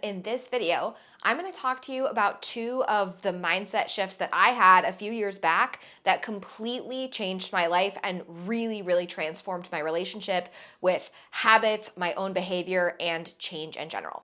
In this video, I'm going to talk to you about two of the mindset shifts that I had a few years back that completely changed my life and really transformed my relationship with habits, my own behavior, and change in general.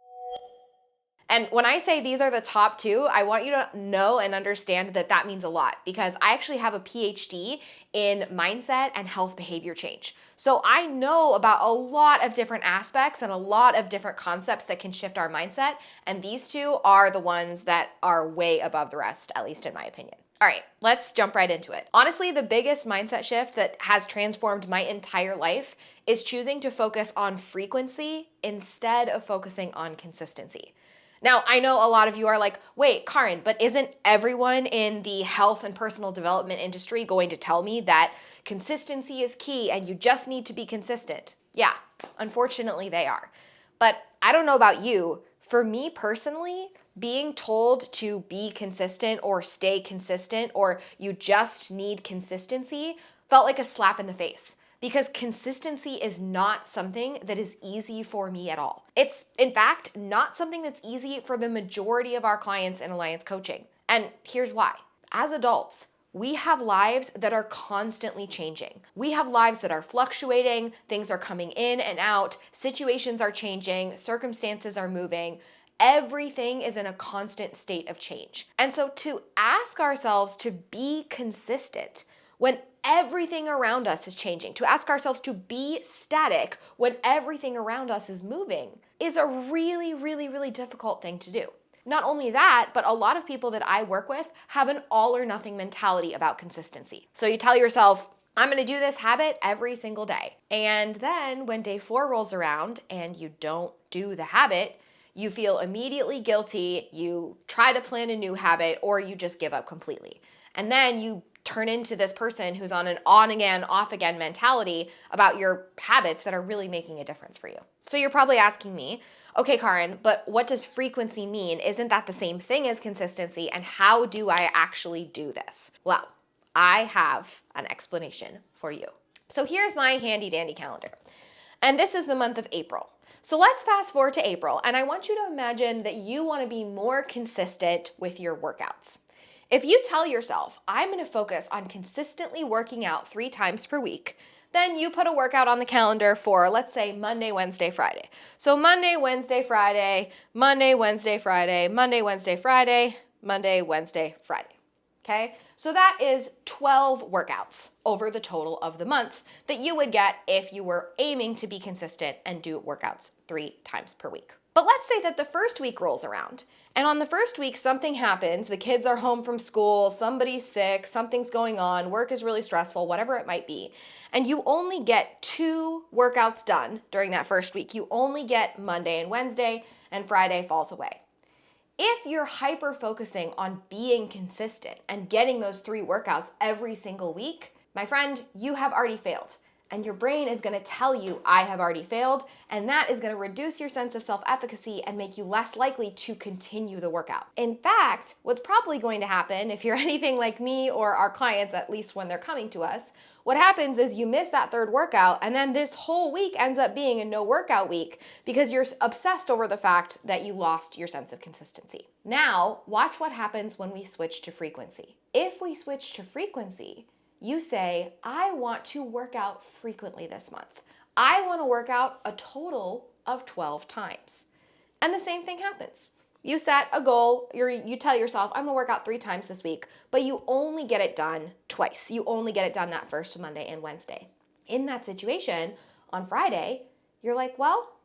And when I say these are the top two, I want you to know and understand that that means a lot because I actually have a PhD in mindset and health behavior change. So I know about a lot of different aspects and a lot of different concepts that can shift our mindset. And these two are the ones that are way above the rest, at least in my opinion. All right, let's jump right into it. Honestly, the biggest mindset shift that has transformed my entire life is choosing to focus on frequency instead of focusing on consistency. Now, I know a lot of you are like, wait, Karin, but isn't everyone in the health and personal development industry going to tell me that consistency is key and you just need to be consistent? Yeah, unfortunately they are. But I don't know about you. For me personally, being told to be consistent or stay consistent or you just need consistency felt like a slap in the face. Because consistency is not something that is easy for me at all. It's, in fact, not something that's easy for the majority of our clients in Alliance Coaching. And here's why. As adults, we have lives that are constantly changing. We have lives that are fluctuating, things are coming in and out, situations are changing, circumstances are moving. Everything is in a constant state of change. And so to ask ourselves to be consistent when everything around us is changing, to ask ourselves to be static when everything around us is moving is a really difficult thing to do. Not only that, but a lot of people that I work with have an all or nothing mentality about consistency. So you tell yourself, I'm gonna do this habit every single day. And then when day 4 rolls around and you don't do the habit, you feel immediately guilty, you try to plan a new habit, or you just give up completely. And then you turn into this person who's on an on again, off again mentality about your habits that are really making a difference for you. So you're probably asking me, okay, Karin, but what does frequency mean? Isn't that the same thing as consistency? And how do I actually do this? Well, I have an explanation for you. So here's my handy dandy calendar. And this is the month of April. So let's fast forward to April, and I want you to imagine that you want to be more consistent with your workouts. If you tell yourself, I'm going to focus on consistently working out 3 times per week, then you put a workout on the calendar for, let's say, Monday, Wednesday, Friday. So Monday, Wednesday, Friday, Monday, Wednesday, Friday, Monday, Wednesday, Friday, Monday, Wednesday, Friday. Okay, so that is 12 workouts over the total of the month that you would get if you were aiming to be consistent and do workouts 3 times per week. But let's say that the first week rolls around, and on the first week something happens, the kids are home from school, somebody's sick, something's going on, work is really stressful, whatever it might be, and you only get 2 workouts done during that first week. You only get Monday and Wednesday, and Friday falls away. If you're hyper focusing on being consistent and getting those 3 workouts every single week, my friend, you have already failed. And your brain is going to tell you, I have already failed, and that is going to reduce your sense of self-efficacy and make you less likely to continue the workout. In fact, what's probably going to happen, if you're anything like me or our clients, at least when they're coming to us, what happens is you miss that 3rd workout, and then this whole week ends up being a no workout week because you're obsessed over the fact that you lost your sense of consistency. Now, watch what happens when we switch to frequency. If we switch to frequency, you say, I want to work out frequently this month. I want to work out a total of 12 times. And the same thing happens. You set a goal, you tell yourself, I'm gonna work out 3 times this week, but you only get it done twice. You only get it done that first Monday and Wednesday. In that situation, on Friday, you're like, well,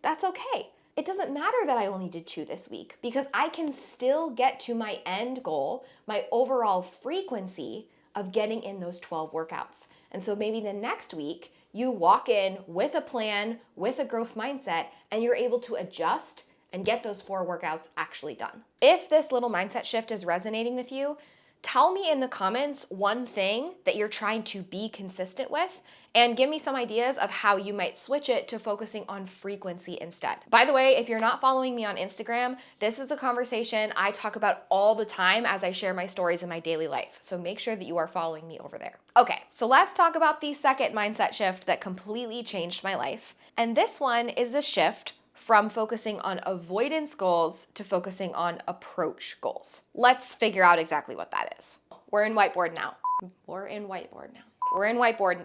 that's okay. It doesn't matter that I only did 2 this week because I can still get to my end goal, my overall frequency of getting in those 12 workouts. And so maybe the next week, you walk in with a plan, with a growth mindset, and you're able to adjust and get those 4 workouts actually done. If this little mindset shift is resonating with you, tell me in the comments one thing that you're trying to be consistent with and give me some ideas of how you might switch it to focusing on frequency instead. By the way, if you're not following me on Instagram, this is a conversation I talk about all the time as I share my stories in my daily life. So make sure that you are following me over there. Okay, so let's talk about the second mindset shift that completely changed my life. And this one is a shift from focusing on avoidance goals to focusing on approach goals. Let's figure out exactly what that is. We're in whiteboard now. We're in whiteboard now. We're in whiteboard.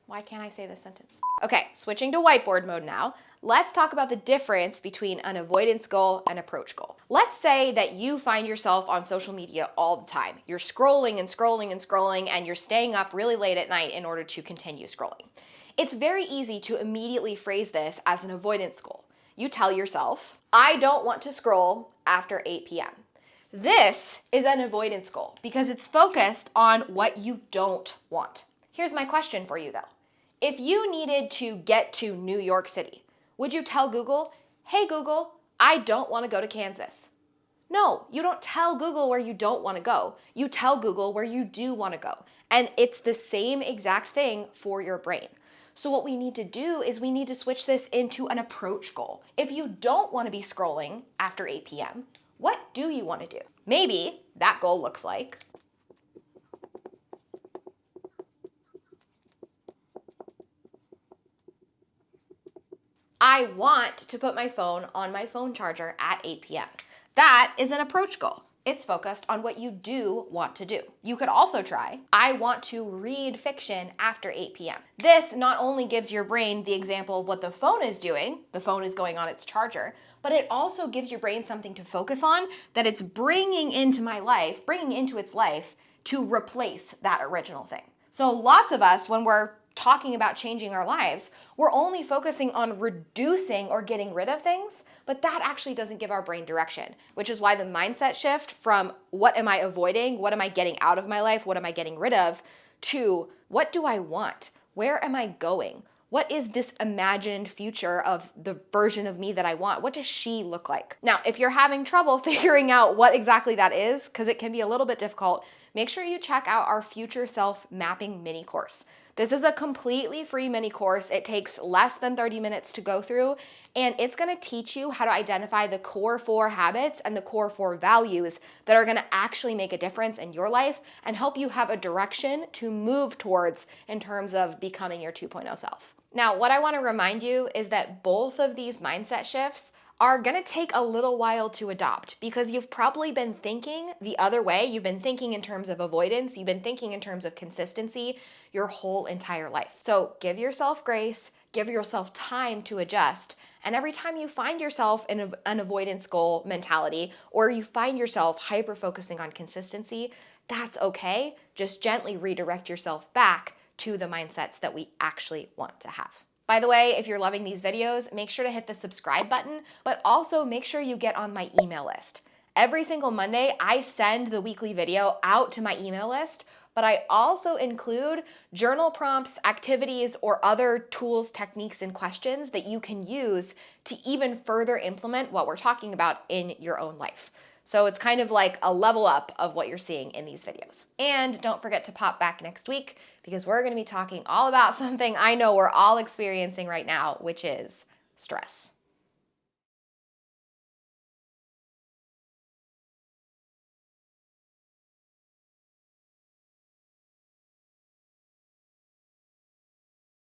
Why can't I say this sentence? Okay, switching to whiteboard mode now. Let's talk about the difference between an avoidance goal and approach goal. Let's say that you find yourself on social media all the time. You're scrolling and scrolling and scrolling, and you're staying up really late at night in order to continue scrolling. It's very easy to immediately phrase this as an avoidance goal. You tell yourself, I don't want to scroll after 8 p.m. This is an avoidance goal because it's focused on what you don't want. Here's my question for you though. If you needed to get to New York City, would you tell Google, hey Google, I don't want to go to Kansas? No, you don't tell Google where you don't want to go. You tell Google where you do want to go. And it's the same exact thing for your brain. So what we need to do is we need to switch this into an approach goal. If you don't want to be scrolling after 8 p.m., what do you want to do? Maybe that goal looks like I want to put my phone on my phone charger at 8 p.m. That is an approach goal. It's focused on what you do want to do. You could also try, I want to read fiction after 8 p.m. This not only gives your brain the example of what the phone is doing, the phone is going on its charger, but it also gives your brain something to focus on that it's bringing into its life to replace that original thing. So lots of us, when we're talking about changing our lives, we're only focusing on reducing or getting rid of things, but that actually doesn't give our brain direction, which is why the mindset shift from what am I avoiding, what am I getting out of my life, what am I getting rid of, to what do I want, where am I going, what is this imagined future of the version of me that I want, what does she look like? Now, if you're having trouble figuring out what exactly that is, because it can be a little bit difficult, make sure you check out our Future Self Mapping mini course. This is a completely free mini course. It takes less than 30 minutes to go through, and it's gonna teach you how to identify the core 4 habits and the core 4 values that are gonna actually make a difference in your life and help you have a direction to move towards in terms of becoming your 2.0 self. Now, what I wanna remind you is that both of these mindset shifts are gonna take a little while to adopt because you've probably been thinking the other way. You've been thinking in terms of avoidance. You've been thinking in terms of consistency your whole entire life. So give yourself grace, give yourself time to adjust. And every time you find yourself in an avoidance goal mentality or you find yourself hyper-focusing on consistency, that's okay. Just gently redirect yourself back to the mindsets that we actually want to have. By the way, if you're loving these videos, make sure to hit the subscribe button, but also make sure you get on my email list. Every single Monday, I send the weekly video out to my email list, but I also include journal prompts, activities, or other tools, techniques, and questions that you can use to even further implement what we're talking about in your own life. So it's kind of like a level up of what you're seeing in these videos. And don't forget to pop back next week because we're gonna be talking all about something I know we're all experiencing right now, which is stress.